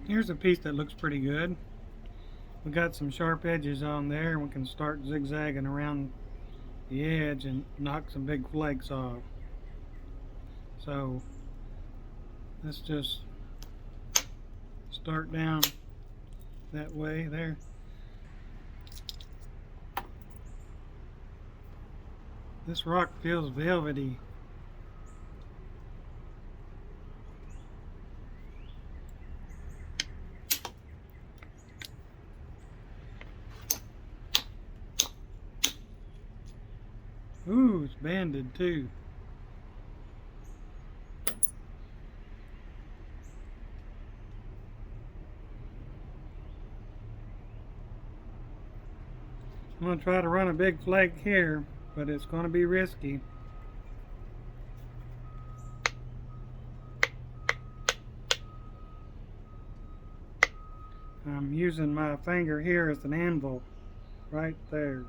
Here's a piece that looks pretty good. We got some sharp edges on there, and we can start zigzagging around the edge and knock some big flakes off. So let's just start down that way there. This rock feels velvety. Ooh, it's banded too. I'm going to try to run a big flake here, but it's going to be risky. I'm using my finger here as an anvil, right there.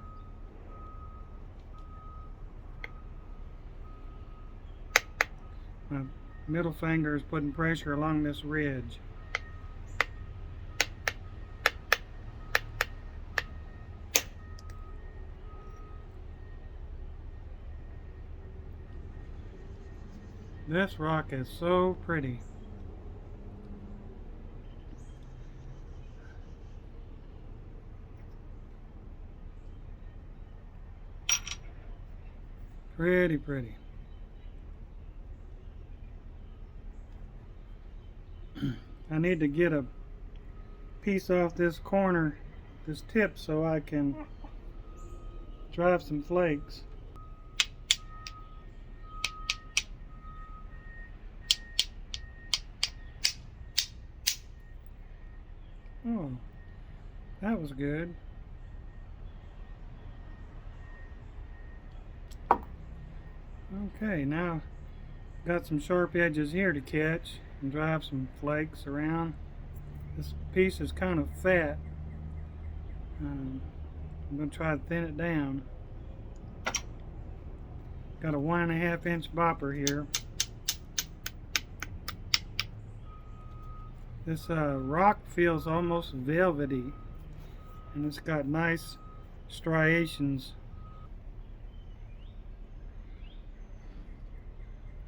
My middle finger is putting pressure along this ridge. This rock is so pretty. Pretty. I need to get a piece off this corner, this tip, so I can drive some flakes. Oh, that was good. Okay, now got some sharp edges here to catch and drive some flakes around. This piece is kind of fat. I'm going to try to thin it down. Got a 1.5 inch bopper here. This rock feels almost velvety, and it's got nice striations.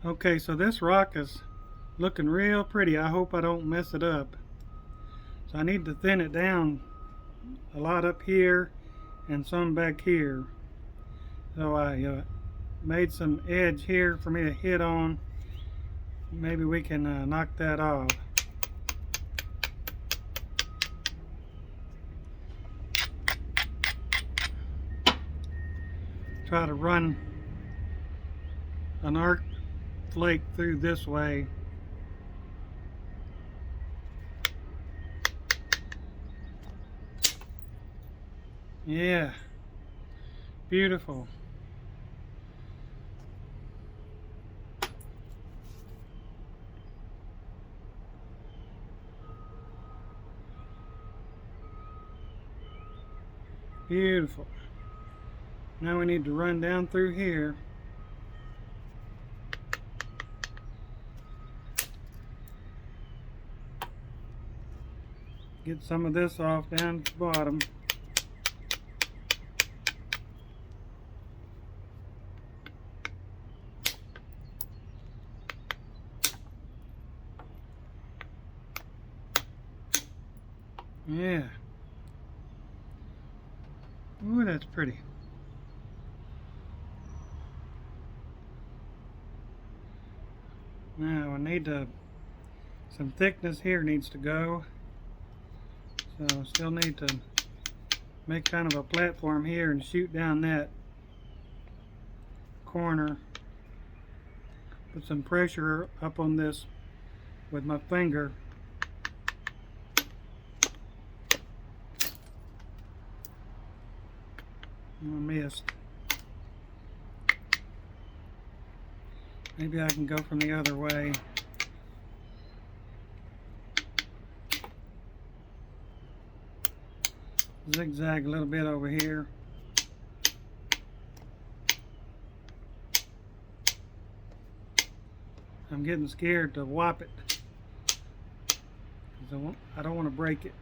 Okay, so this rock is looking real pretty. I hope I don't mess it up. So I need to thin it down a lot up here and some back here. So I made some edge here for me to hit on. Maybe we can knock that off. Try to run an arc flake through this way. Yeah, beautiful. Beautiful. Now we need to run down through here. Get some of this off down at the bottom. Yeah. Ooh, that's pretty. Now I need to, some thickness here needs to go. So still need to make kind of a platform here and shoot down that corner. Put some pressure up on this with my finger. I missed. Maybe I can go from the other way. Zigzag a little bit over here. I'm getting scared to whop it. because I don't want to break it.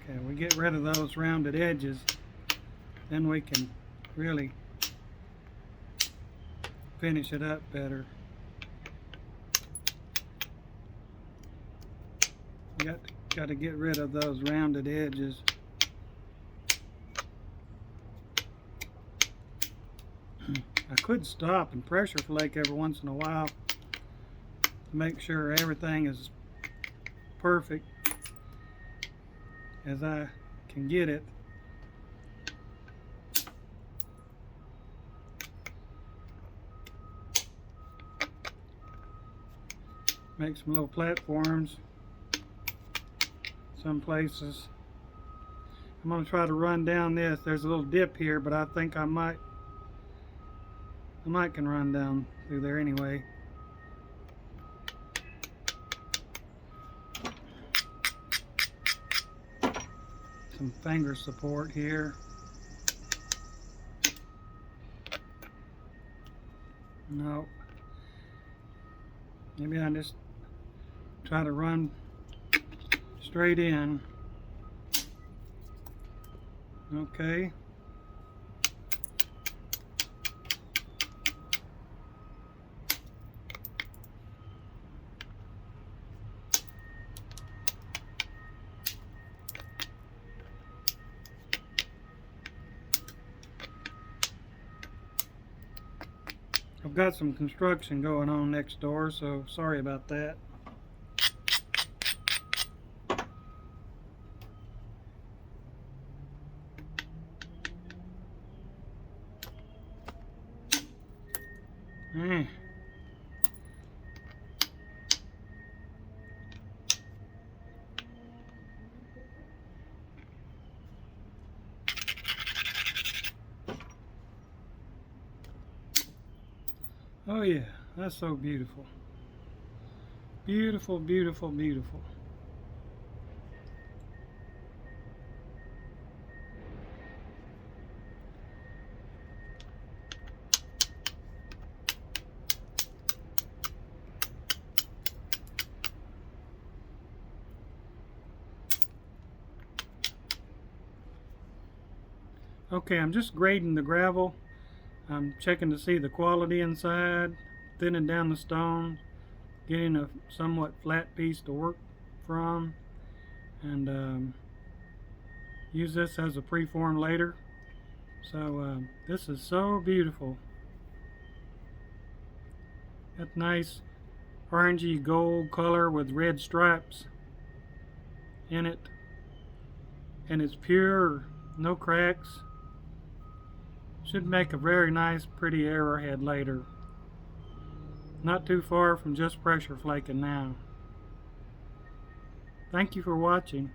Okay, we get rid of those rounded edges, then we can really finish it up better. Got to get rid of those rounded edges. I could stop and pressure flake every once in a while to make sure everything is perfect as I can get it. Make some little platforms some places. I'm going to try to run down this. There's a little dip here, but I think I might can run down through there anyway. Some finger support here. No. Maybe I just try to run straight in. Okay. I've got some construction going on next door, so sorry about that. Oh yeah, that's so beautiful. Beautiful, beautiful, beautiful. Okay, I'm just grading the gravel. I'm checking to see the quality inside, thinning down the stone, getting a somewhat flat piece to work from, and use this as a preform later. So this is so beautiful. That nice orangey gold color with red stripes in it, and it's pure, no cracks. Should make a very nice, pretty arrowhead later. Not too far from just pressure flaking now. Thank you for watching.